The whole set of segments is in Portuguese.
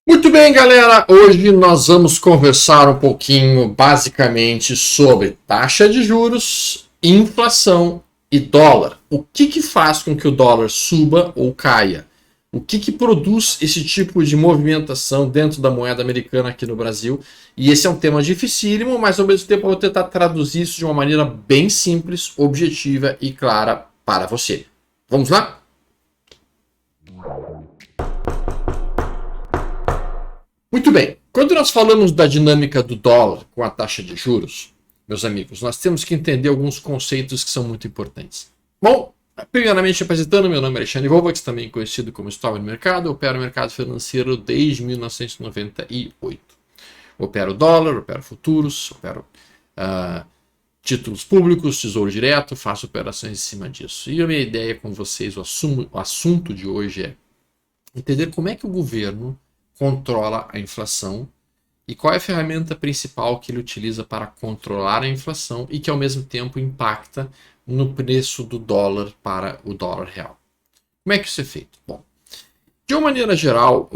Muito bem, galera. Hoje nós vamos conversar um pouquinho, basicamente, sobre taxa de juros, inflação e dólar. O que faz com que o dólar suba ou caia? O que produz esse tipo de movimentação dentro da moeda americana aqui no Brasil? E esse é um tema dificílimo, mas ao mesmo tempo eu vou tentar traduzir isso de uma maneira bem simples, objetiva e clara para você. Vamos lá? Muito bem. Quando nós falamos da dinâmica do dólar com a taxa de juros, meus amigos, nós temos que entender alguns conceitos que são muito importantes. Bom, primeiramente apresentando, meu nome é Alexandre Volvax, também conhecido como Stop no Mercado, opero no mercado financeiro desde 1998. Opero dólar, opero futuros, opero títulos públicos, tesouro direto, faço operações em cima disso. E a minha ideia com vocês, o assunto de hoje é entender como é que o governo controla a inflação e qual é a ferramenta principal que ele utiliza para controlar a inflação e que ao mesmo tempo impacta no preço do dólar para o dólar real. Como é que isso é feito? Bom, de uma maneira geral,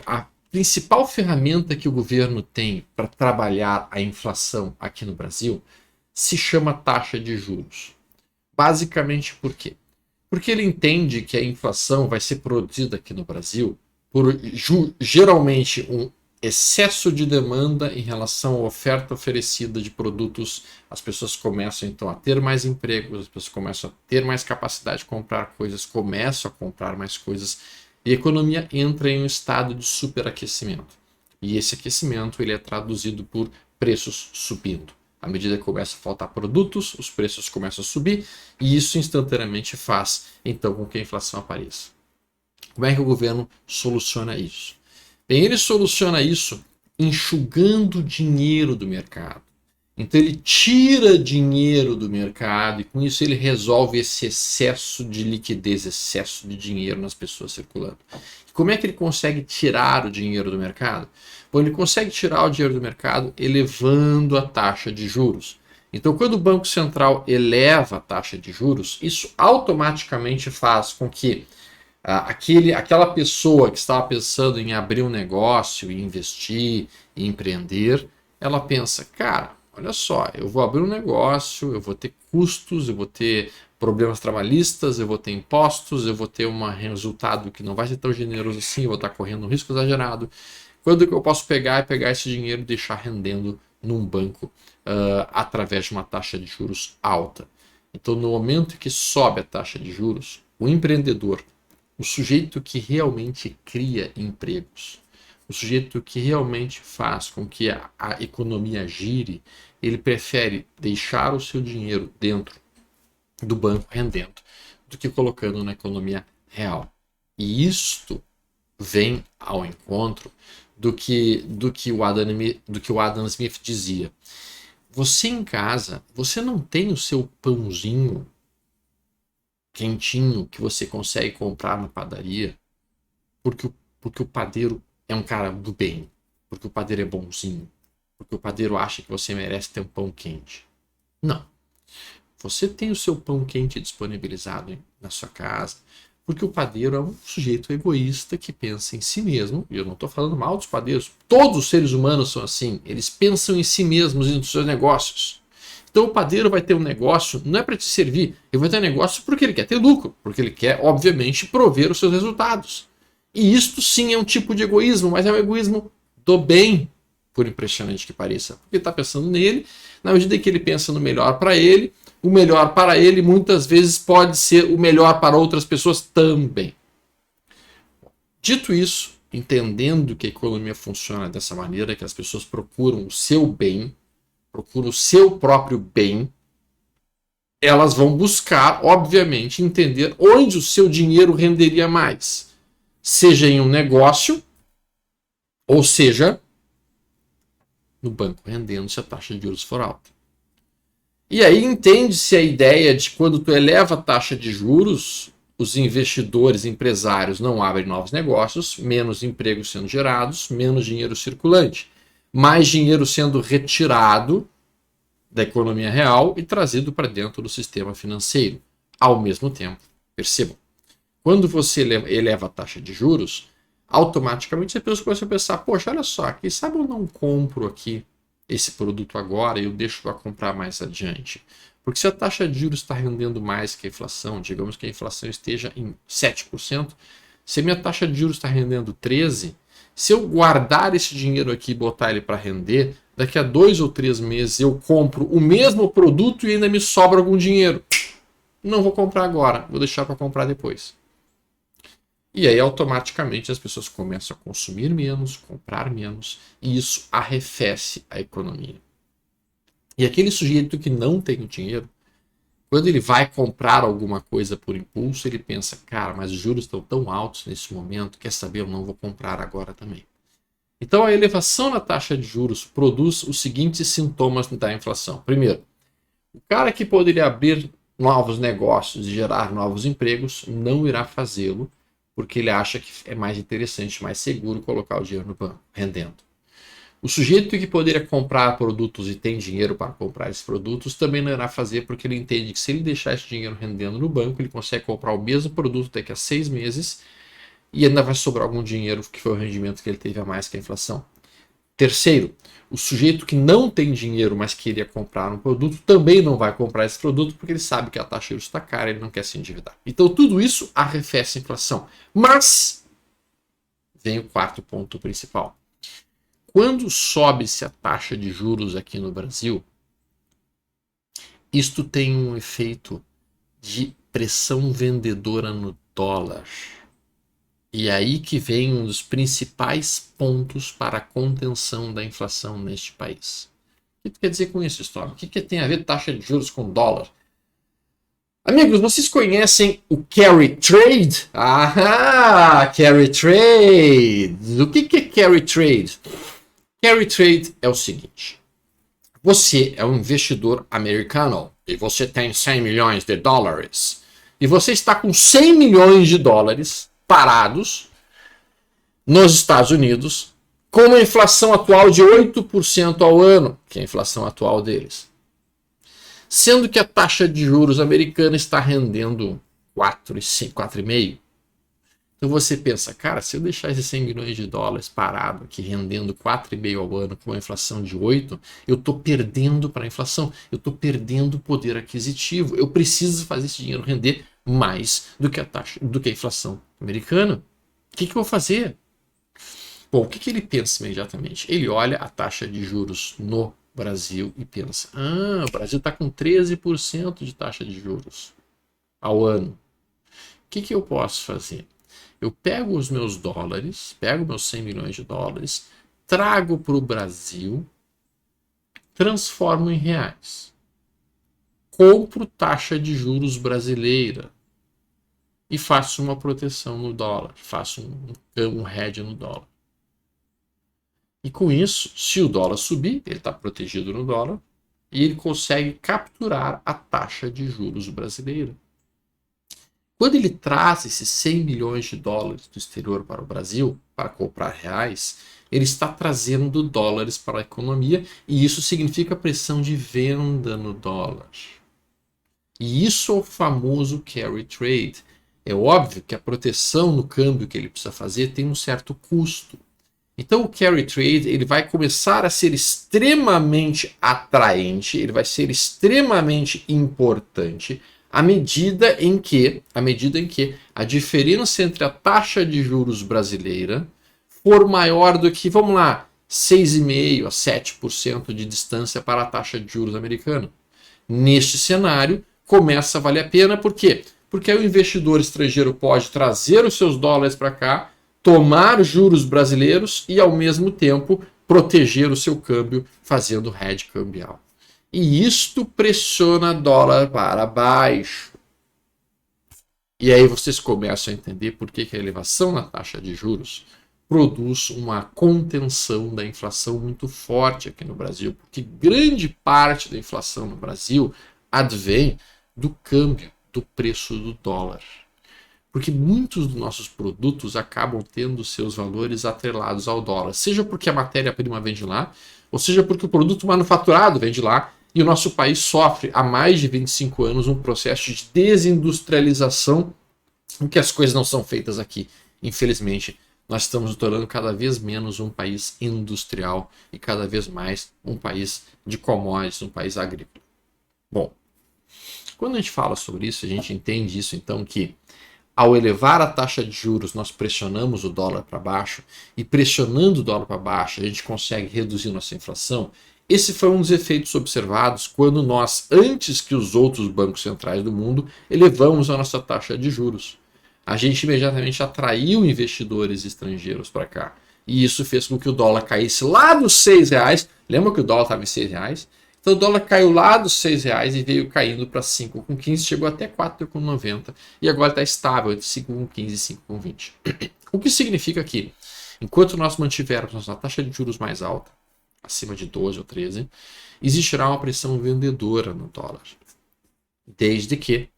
a principal ferramenta que o governo tem para trabalhar a inflação aqui no Brasil se chama taxa de juros. Basicamente por quê? Porque ele entende que a inflação vai ser produzida aqui no Brasil por geralmente um excesso de demanda em relação à oferta oferecida de produtos. As pessoas começam então a ter mais empregos, as pessoas começam a ter mais capacidade de comprar coisas, começam a comprar mais coisas e a economia entra em um estado de superaquecimento. E esse aquecimento ele é traduzido por preços subindo. À medida que começa a faltar produtos, os preços começam a subir e isso instantaneamente faz então com que a inflação apareça. Como é que o governo soluciona isso? Bem, ele soluciona isso enxugando dinheiro do mercado. Então ele tira dinheiro do mercado e com isso ele resolve esse excesso de liquidez, excesso de dinheiro nas pessoas circulando. Como é que ele consegue tirar o dinheiro do mercado? Bom, ele consegue tirar o dinheiro do mercado elevando a taxa de juros. Então, quando o Banco Central eleva a taxa de juros, isso automaticamente faz com que aquela pessoa que estava pensando em abrir um negócio, investir, empreender, ela pensa, cara, olha só, eu vou abrir um negócio, eu vou ter custos, eu vou ter problemas trabalhistas, eu vou ter impostos, eu vou ter um resultado que não vai ser tão generoso assim, eu vou estar correndo um risco exagerado. Quando que eu posso pegar esse dinheiro e deixar rendendo num banco através de uma taxa de juros alta? Então, no momento que sobe a taxa de juros, o empreendedor, o sujeito que realmente cria empregos, o sujeito que realmente faz com que a economia gire, ele prefere deixar o seu dinheiro dentro do banco rendendo do que colocando na economia real. E isto vem ao encontro do que o Adam Smith dizia. Você em casa, você não tem o seu pãozinho quentinho que você consegue comprar na padaria porque o padeiro é um cara do bem, porque o padeiro é bonzinho, porque o padeiro acha que você merece ter um pão quente. Não. Você tem o seu pão quente disponibilizado na sua casa porque o padeiro é um sujeito egoísta que pensa em si mesmo, e eu não estou falando mal dos padeiros, todos os seres humanos são assim, eles pensam em si mesmos e nos seus negócios. Então o padeiro vai ter um negócio, não é para te servir, ele vai ter um negócio porque ele quer ter lucro, porque ele quer, obviamente, prover os seus resultados. E isto sim é um tipo de egoísmo, mas é um egoísmo do bem, por impressionante que pareça. Porque ele está pensando nele, na medida que ele pensa no melhor para ele, o melhor para ele muitas vezes pode ser o melhor para outras pessoas também. Dito isso, entendendo que a economia funciona dessa maneira, que as pessoas procuram o seu bem, procuram o seu próprio bem, elas vão buscar, obviamente, entender onde o seu dinheiro renderia mais. Seja em um negócio, ou seja, no banco, rendendo se a taxa de juros for alta. E aí entende-se a ideia de quando tu eleva a taxa de juros, os investidores, empresários não abrem novos negócios, menos empregos sendo gerados, menos dinheiro circulante, mais dinheiro sendo retirado da economia real e trazido para dentro do sistema financeiro. Ao mesmo tempo, percebam, quando você eleva a taxa de juros, automaticamente as pessoas começam a pensar, poxa, olha só, quem sabe eu não compro aqui esse produto agora e eu deixo para comprar mais adiante. Porque se a taxa de juros está rendendo mais que a inflação, digamos que a inflação esteja em 7%, se a minha taxa de juros está rendendo 13%, se eu guardar esse dinheiro aqui e botar ele para render, daqui a 2 ou 3 meses eu compro o mesmo produto e ainda me sobra algum dinheiro. Não vou comprar agora, vou deixar para comprar depois. E aí automaticamente as pessoas começam a consumir menos, comprar menos, e isso arrefece a economia. E aquele sujeito que não tem o dinheiro, quando ele vai comprar alguma coisa por impulso, ele pensa, cara, mas os juros estão tão altos nesse momento, quer saber, eu não vou comprar agora também. Então a elevação na taxa de juros produz os seguintes sintomas da inflação. Primeiro, o cara que poderia abrir novos negócios e gerar novos empregos não irá fazê-lo, porque ele acha que é mais interessante, mais seguro colocar o dinheiro no banco, rendendo. O sujeito que poderia comprar produtos e tem dinheiro para comprar esses produtos também não irá fazer, porque ele entende que se ele deixar esse dinheiro rendendo no banco, ele consegue comprar o mesmo produto daqui a 6 meses e ainda vai sobrar algum dinheiro, que foi o rendimento que ele teve a mais que a inflação. Terceiro, o sujeito que não tem dinheiro, mas queria comprar um produto, também não vai comprar esse produto, porque ele sabe que a taxa de juros está cara, ele não quer se endividar. Então tudo isso arrefece a inflação. Mas vem o quarto ponto principal. Quando sobe-se a taxa de juros aqui no Brasil, isto tem um efeito de pressão vendedora no dólar. E é aí que vem um dos principais pontos para a contenção da inflação neste país. O que quer dizer com isso, Storm? O que tem a ver taxa de juros com dólar? Amigos, vocês conhecem o carry trade? Ah, carry trade! O que é carry trade? Carry trade é o seguinte. Você é um investidor americano e você tem 100 milhões de dólares. E você está com 100 milhões de dólares parados nos Estados Unidos com uma inflação atual de 8% ao ano, que é a inflação atual deles. Sendo que a taxa de juros americana está rendendo 4,5%. Então você pensa, cara, se eu deixar esses 100 milhões de dólares parado aqui, rendendo 4,5% ao ano com uma inflação de 8%, eu estou perdendo para a inflação, eu estou perdendo poder aquisitivo. Eu preciso fazer esse dinheiro render mais do que a inflação americana. O que eu vou fazer? Bom, o que ele pensa imediatamente? Ele olha a taxa de juros no Brasil e pensa, o Brasil está com 13% de taxa de juros ao ano. O que eu posso fazer? Eu pego os meus dólares, pego meus 100 milhões de dólares, trago para o Brasil, transformo em reais. Compro taxa de juros brasileira e faço uma proteção no dólar, faço um hedge no dólar. E com isso, se o dólar subir, ele está protegido no dólar e ele consegue capturar a taxa de juros brasileira. Quando ele traz esses 100 milhões de dólares do exterior para o Brasil, para comprar reais, ele está trazendo dólares para a economia e isso significa pressão de venda no dólar. E isso é o famoso carry trade. É óbvio que a proteção no câmbio que ele precisa fazer tem um certo custo. Então o carry trade ele vai começar a ser extremamente atraente, ele vai ser extremamente importante à medida em que a diferença entre a taxa de juros brasileira for maior do que, vamos lá, 6,5% a 7% de distância para a taxa de juros americana. Neste cenário, começa a valer a pena, por quê? Porque aí o investidor estrangeiro pode trazer os seus dólares para cá, tomar juros brasileiros e, ao mesmo tempo, proteger o seu câmbio fazendo hedge cambial. E isto pressiona dólar para baixo. E aí vocês começam a entender por que a elevação na taxa de juros produz uma contenção da inflação muito forte aqui no Brasil, porque grande parte da inflação no Brasil advém do câmbio, do preço do dólar. Porque muitos dos nossos produtos acabam tendo seus valores atrelados ao dólar, seja porque a matéria-prima vem de lá, ou seja porque o produto manufaturado vem de lá, e o nosso país sofre há mais de 25 anos um processo de desindustrialização em que as coisas não são feitas aqui, infelizmente, nós estamos nos tornando cada vez menos um país industrial e cada vez mais um país de commodities, um país agrícola. Bom, quando a gente fala sobre isso, a gente entende isso então que ao elevar a taxa de juros, nós pressionamos o dólar para baixo, e pressionando o dólar para baixo, a gente consegue reduzir nossa inflação. Esse foi um dos efeitos observados quando nós, antes que os outros bancos centrais do mundo, elevamos a nossa taxa de juros. A gente imediatamente atraiu investidores estrangeiros para cá. E isso fez com que o dólar caísse lá dos R$ 6. Lembra que o dólar estava em R$ 6? Então o dólar caiu lá dos R$ 6 e veio caindo para 5,15, chegou até 4,90 e agora está estável entre 5,15 e 5,20. O que significa que, enquanto nós mantivermos nossa taxa de juros mais alta, acima de 12 ou 13, existirá uma pressão vendedora no dólar. Desde que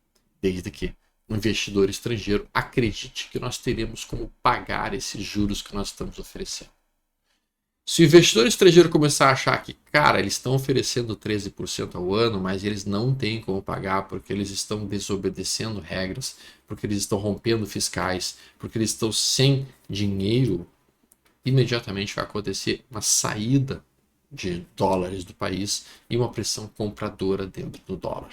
um investidor estrangeiro acredite que nós teremos como pagar esses juros que nós estamos oferecendo. Se o investidor estrangeiro começar a achar que, cara, eles estão oferecendo 13% ao ano, mas eles não têm como pagar porque eles estão desobedecendo regras, porque eles estão rompendo fiscais, porque eles estão sem dinheiro, imediatamente vai acontecer uma saída de dólares do país e uma pressão compradora dentro do dólar.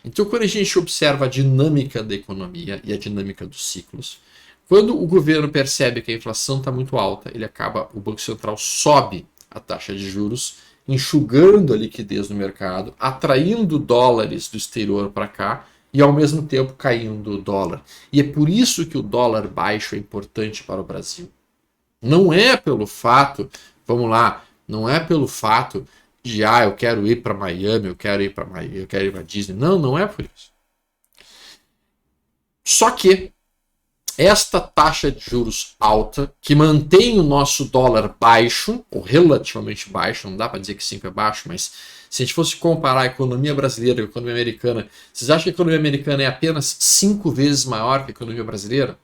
Então, quando a gente observa a dinâmica da economia e a dinâmica dos ciclos, quando o governo percebe que a inflação está muito alta, o Banco Central sobe a taxa de juros, enxugando a liquidez no mercado, atraindo dólares do exterior para cá e ao mesmo tempo caindo o dólar. E é por isso que o dólar baixo é importante para o Brasil. Não é pelo fato, vamos lá, não é pelo fato de eu quero ir para Miami, eu quero ir para Disney. Não, não é por isso. Só que esta taxa de juros alta, que mantém o nosso dólar baixo, ou relativamente baixo, não dá para dizer que 5 é baixo, mas se a gente fosse comparar a economia brasileira com a economia americana, vocês acham que a economia americana é apenas 5 vezes maior que a economia brasileira?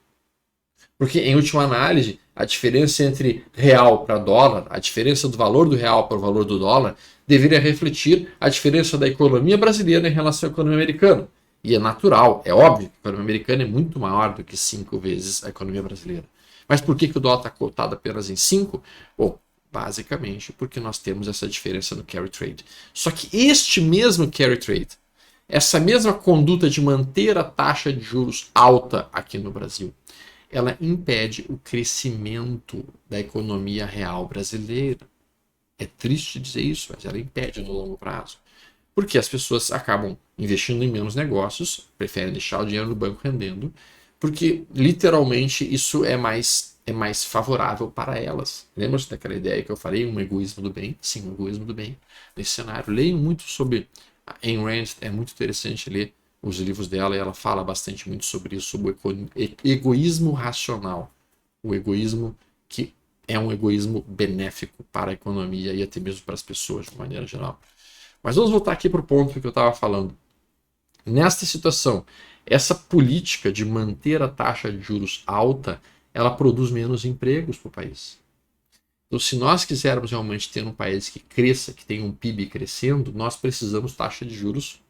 Porque, em última análise, a diferença entre real para dólar, a diferença do valor do real para o valor do dólar, deveria refletir a diferença da economia brasileira em relação à economia americana. E é natural, é óbvio que a economia americana é muito maior do que 5 vezes a economia brasileira. Mas por que o dólar está cotado apenas em 5? Bom, basicamente porque nós temos essa diferença no carry trade. Só que este mesmo carry trade, essa mesma conduta de manter a taxa de juros alta aqui no Brasil, ela impede o crescimento da economia real brasileira. É triste dizer isso, mas ela impede no longo prazo. Porque as pessoas acabam investindo em menos negócios, preferem deixar o dinheiro no banco rendendo, porque literalmente isso é mais favorável para elas. Lembra-se daquela ideia que eu falei, um egoísmo do bem? Sim, um egoísmo do bem. Nesse cenário, leio muito sobre a Ayn Rand, é muito interessante ler os livros dela, e ela fala bastante muito sobre isso, sobre o egoísmo racional. O egoísmo que é um egoísmo benéfico para a economia e até mesmo para as pessoas, de maneira geral. Mas vamos voltar aqui para o ponto que eu estava falando. Nesta situação, essa política de manter a taxa de juros alta, ela produz menos empregos para o país. Então, se nós quisermos realmente ter um país que cresça, que tenha um PIB crescendo, nós precisamos taxa de juros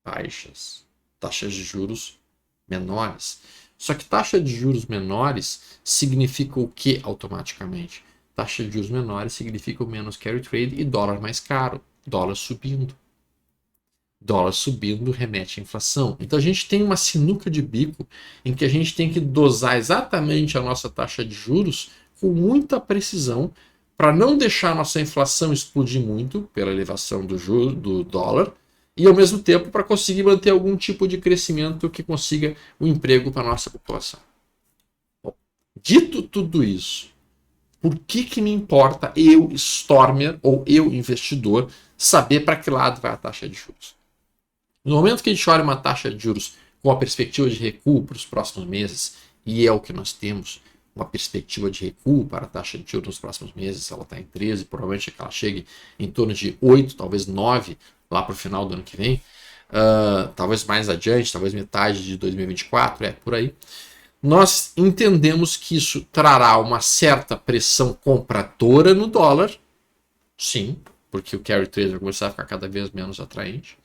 baixas, taxas de juros menores. Só que taxa de juros menores significa o que automaticamente? Taxa de juros menores significa menos carry trade e dólar mais caro. Dólar subindo. Dólar subindo remete à inflação. Então a gente tem uma sinuca de bico em que a gente tem que dosar exatamente a nossa taxa de juros com muita precisão para não deixar a nossa inflação explodir muito pela elevação do dólar e ao mesmo tempo para conseguir manter algum tipo de crescimento que consiga um emprego para a nossa população. Bom, dito tudo isso, por que me importa eu, Stormer, ou eu, investidor, saber para que lado vai a taxa de juros? No momento que a gente olha uma taxa de juros com a perspectiva de recuo para os próximos meses, e é o que nós temos, uma perspectiva de recuo para a taxa de juros nos próximos meses, ela está em 13, provavelmente que ela chegue em torno de 8, talvez 9, lá para o final do ano que vem, talvez mais adiante, talvez metade de 2024, por aí. Nós entendemos que isso trará uma certa pressão compradora no dólar, sim, porque o carry trade vai começar a ficar cada vez menos atraente,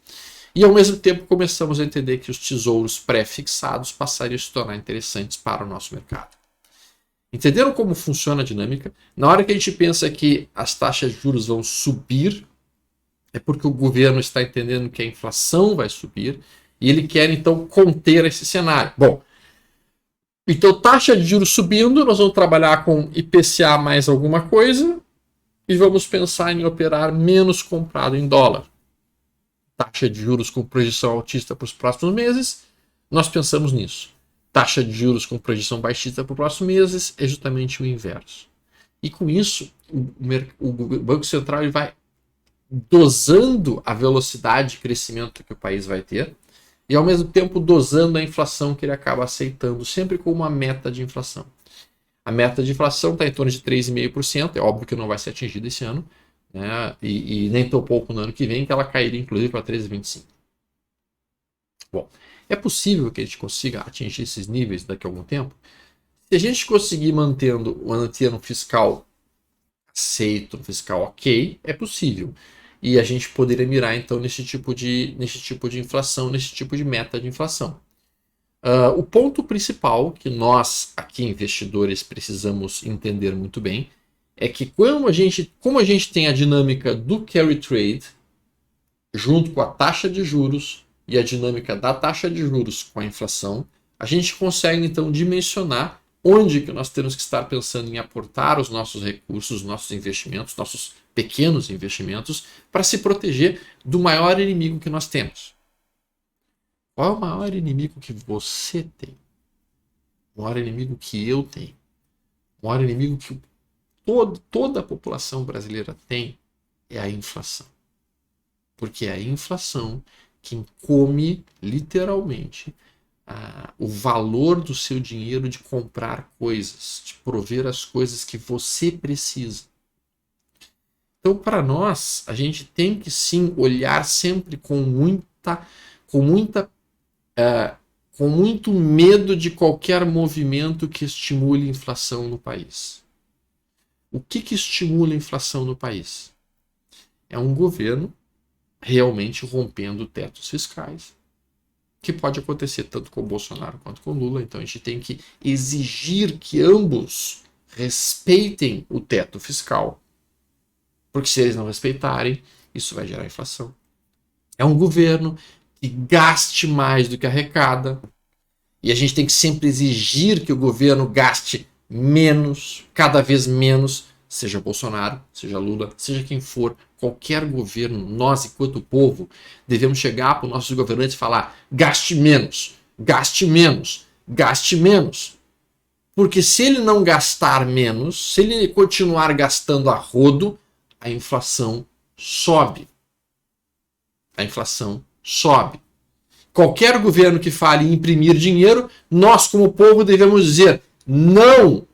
e ao mesmo tempo começamos a entender que os tesouros pré-fixados passariam a se tornar interessantes para o nosso mercado. Entenderam como funciona a dinâmica? Na hora que a gente pensa que as taxas de juros vão subir, é porque o governo está entendendo que a inflação vai subir e ele quer então conter esse cenário. Bom, então taxa de juros subindo, nós vamos trabalhar com IPCA mais alguma coisa e vamos pensar em operar menos comprado em dólar. Taxa de juros com projeção altista para os próximos meses, nós pensamos nisso. Taxa de juros com projeção baixista para os próximos meses é justamente o inverso. E com isso, o Banco Central ele vai dosando a velocidade de crescimento que o país vai ter e, ao mesmo tempo, dosando a inflação que ele acaba aceitando, sempre com uma meta de inflação. A meta de inflação está em torno de 3,5%, é óbvio que não vai ser atingida esse ano, né? E nem tão pouco no ano que vem, que ela cairia, inclusive, para 13,25%. Bom, é possível que a gente consiga atingir esses níveis daqui a algum tempo? Se a gente conseguir mantendo um fiscal aceito, um fiscal ok, é possível. E a gente poderia mirar, então, nesse tipo de inflação, nesse tipo de meta de inflação. O ponto principal que nós, aqui investidores, precisamos entender muito bem é que como a gente tem a dinâmica do carry trade, junto com a taxa de juros e a dinâmica da taxa de juros com a inflação, a gente consegue, então, dimensionar onde que nós temos que estar pensando em aportar os nossos recursos, os nossos investimentos, nossos pequenos investimentos, para se proteger do maior inimigo que nós temos. Qual é o maior inimigo que você tem? O maior inimigo que eu tenho? O maior inimigo que toda a população brasileira tem é a inflação. Porque é a inflação que come, literalmente, o valor do seu dinheiro de comprar coisas, de prover as coisas que você precisa. Então, para nós, a gente tem que sim olhar sempre com muito medo de qualquer movimento que estimule a inflação no país. O que estimula a inflação no país? É um governo realmente rompendo tetos fiscais, que pode acontecer tanto com o Bolsonaro quanto com o Lula. Então a gente tem que exigir que ambos respeitem o teto fiscal, porque se eles não respeitarem, isso vai gerar inflação. É um governo que gaste mais do que arrecada, e a gente tem que sempre exigir que o governo gaste menos, cada vez menos, seja Bolsonaro, seja Lula, seja quem for, qualquer governo, nós, enquanto povo, devemos chegar para os nossos governantes e falar: gaste menos, gaste menos, gaste menos. Porque se ele não gastar menos, se ele continuar gastando a rodo, a inflação sobe. A inflação sobe. Qualquer governo que fale em imprimir dinheiro, nós, como povo, devemos dizer: não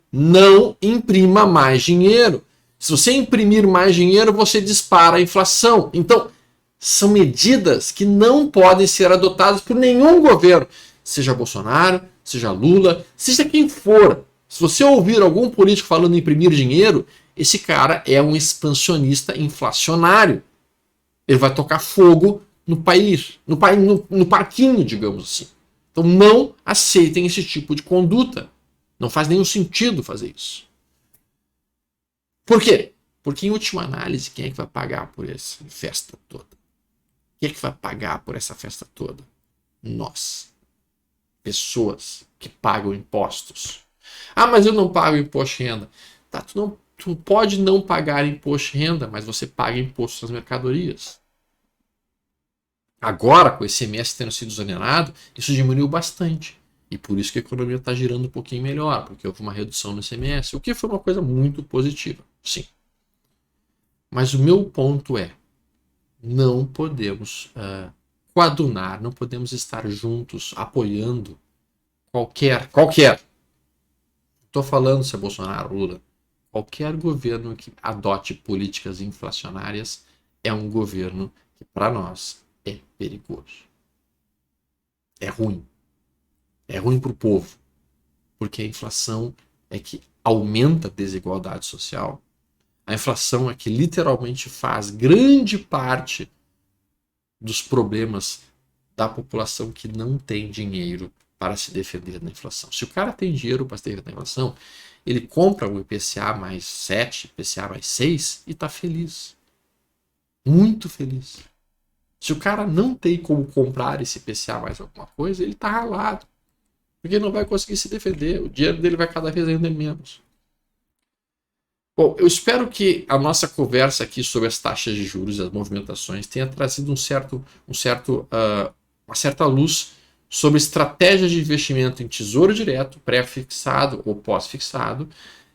imprima mais dinheiro. Se você imprimir mais dinheiro, você dispara a inflação. Então, são medidas que não podem ser adotadas por nenhum governo, seja Bolsonaro, seja Lula, seja quem for. Se você ouvir algum político falando em imprimir dinheiro, esse cara é um expansionista inflacionário. Ele vai tocar fogo no país, no parquinho, digamos assim. Então não aceitem esse tipo de conduta. Não faz nenhum sentido fazer isso. Por quê? Porque, em última análise, quem é que vai pagar por essa festa toda? Quem é que vai pagar por essa festa toda? Nós. Pessoas que pagam impostos. Ah, mas eu não pago imposto de renda. Tá, tu pode não pagar imposto de renda, mas você paga imposto nas mercadorias. Agora, com o ICMS tendo sido exonerado, isso diminuiu bastante. E por isso que a economia está girando um pouquinho melhor, porque houve uma redução no ICMS, o que foi uma coisa muito positiva, sim. Mas o meu ponto é, não podemos coadunar, não podemos estar juntos apoiando qualquer, estou falando se é Bolsonaro, Lula, qualquer governo que adote políticas inflacionárias é um governo que, para nós, é perigoso. É ruim. É ruim para o povo, porque a inflação é que aumenta a desigualdade social. A inflação é que literalmente faz grande parte dos problemas da população que não tem dinheiro para se defender da inflação. Se o cara tem dinheiro para se defender da inflação, ele compra o IPCA mais 7, IPCA mais 6 e está feliz. Muito feliz. Se o cara não tem como comprar esse IPCA mais alguma coisa, ele está ralado. Porque ele não vai conseguir se defender. O dinheiro dele vai cada vez render menos. Bom, eu espero que a nossa conversa aqui sobre as taxas de juros e as movimentações tenha trazido uma certa luz sobre estratégias de investimento em tesouro direto, pré-fixado ou pós-fixado,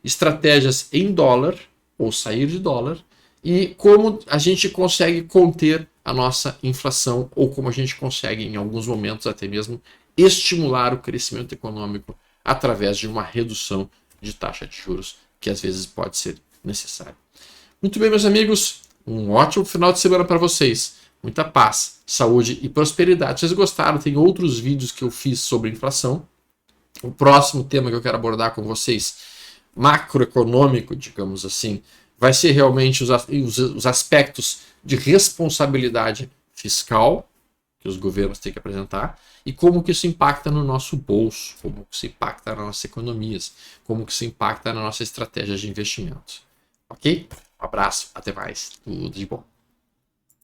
estratégias em dólar ou sair de dólar e como a gente consegue conter a nossa inflação ou como a gente consegue, em alguns momentos, até mesmo estimular o crescimento econômico através de uma redução de taxa de juros, que às vezes pode ser necessário. Muito bem, meus amigos, um ótimo final de semana para vocês. Muita paz, saúde e prosperidade. Se vocês gostaram, tem outros vídeos que eu fiz sobre inflação. O próximo tema que eu quero abordar com vocês, macroeconômico, digamos assim, vai ser realmente os aspectos de responsabilidade fiscal que os governos têm que apresentar e como que isso impacta no nosso bolso, como que isso impacta nas nossas economias, como que isso impacta na nossa estratégia de investimentos. Ok? Um abraço, até mais, tudo de bom.